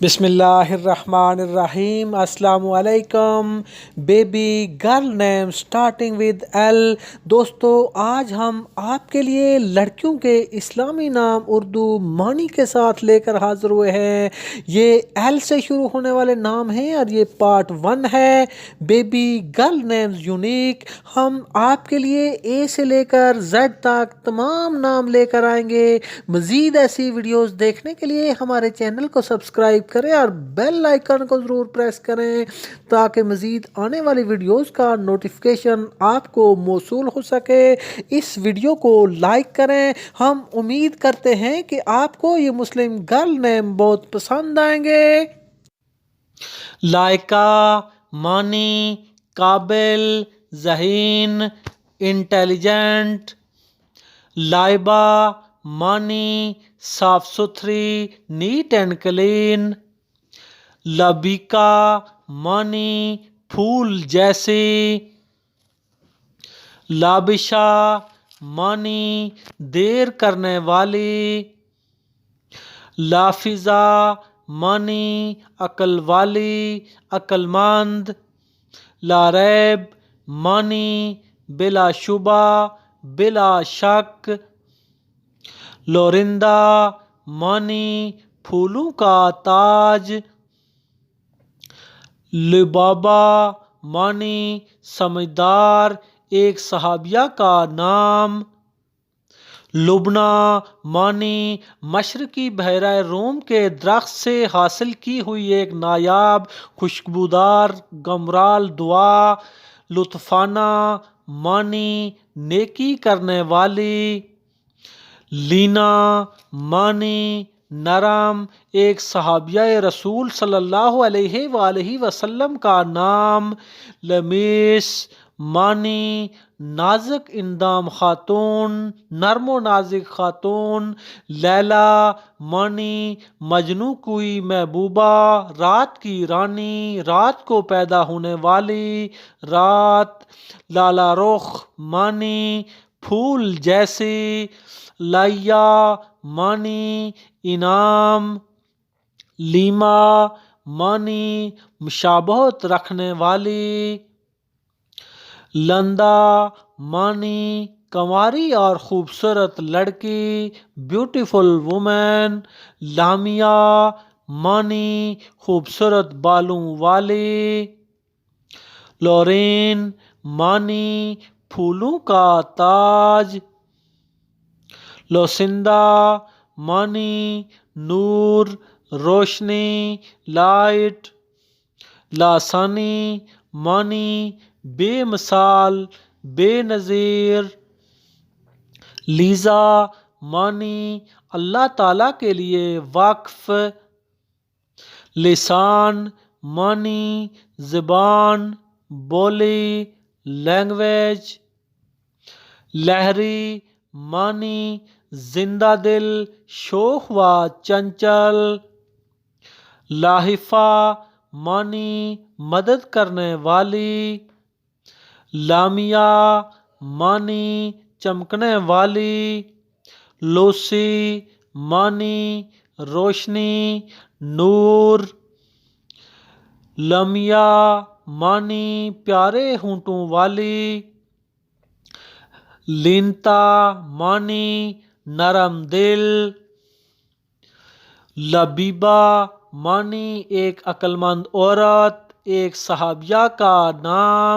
बिस्मिल्लाहिर्रहमानिर्रहीम। अस्सलाम वालेकुम। Baby girl name starting with L. दोस्तों, आज हम आपके लिए लड़कियों के इस्लामी नाम उर्दू मानी के साथ लेकर हाजिर हुए हैं। ये एल से शुरू होने वाले नाम हैं और ये पार्ट 1 है। Baby girl names unique. हम आपके लिए ए से लेकर जेड तक तमाम नाम लेकर आएंगे। मज़ीद ऐसी वीडियोस देखने के लिए हमारे चैनल को सब्सक्राइब करें और बेल आइकन को ज़रूर प्रेस करें ताकि मज़ीद आने वाली वीडियोस का नोटिफिकेशन आपको मौसूल हो सके। इस वीडियो को लाइक करें। हम उम्मीद करते हैं कि आपको ये मुस्लिम गर्ल नेम बहुत पसंद आएंगे। लाइका, मानी, काबिल, ज़हीन, इंटेलिजेंट। लाइबा, मानी, साफ सुथरी, नीट एंड क्लीन। लबिका, मानी, फूल जैसी। लाबिशा, मानी, देर करने वाली। लाफिजा, मानी, अक्ल वाली, अक्लमंद। लारैब, मानी, बिला शुबा, बिला शक। लोरिंदा, मानी, फूलों का ताज। लुबाबा, मानी, समझदार, एक सहाबिया का नाम। लुबना, मानी, मशरकी बहरा रूम के दरख्त से हासिल की हुई एक नायाब खुशबूदार गमराल दुआ। लुत्फाना, मानी, नेकी करने वाली। लीना, मानी, नरम, एक सहाबिया रसूल सल्लल्लाहु अलैहि वसल्लम का नाम। लमीस, मानी, नाजुक इंदाम खातून, नर्मो नाजिक खातून। लैला, मानी, मजनू कोई महबूबा, रात की रानी, रात को पैदा होने वाली रात। लाला रुख, मानी, फूल जैसी। लाइया, मानी, इनाम। लीमा, मानी, मुशाबहत रखने वाली। लंदा, मानी, कंवारी और खूबसूरत लड़की, ब्यूटीफुल वुमेन। लामिया, मानी, खूबसूरत बालों वाली। लोरेन, मानी, फूलों का ताज। लोसिंदा, मानी, नूर, रोशनी, लाइट। लासानी, मानी, बेमिसाल, बेनज़ीर। लीज़ा, मानी, अल्लाह ताला के लिए वक्फ। लिसान, मानी, ज़बान, बोली, लैंग्वेज। लहरी, मानी, जिंदा दिल, शोख व चंचल। लाहिफा, मानी, मदद करने वाली। लामिया, मानी, चमकने वाली। लोसी, मानी, रोशनी, नूर। लमिया, मानी, प्यारे होंठों वाली। लिनता, मानी, नरम दिल। लबीबा, मानी, एक अक्लमंद औरत, एक सहाबिया का नाम।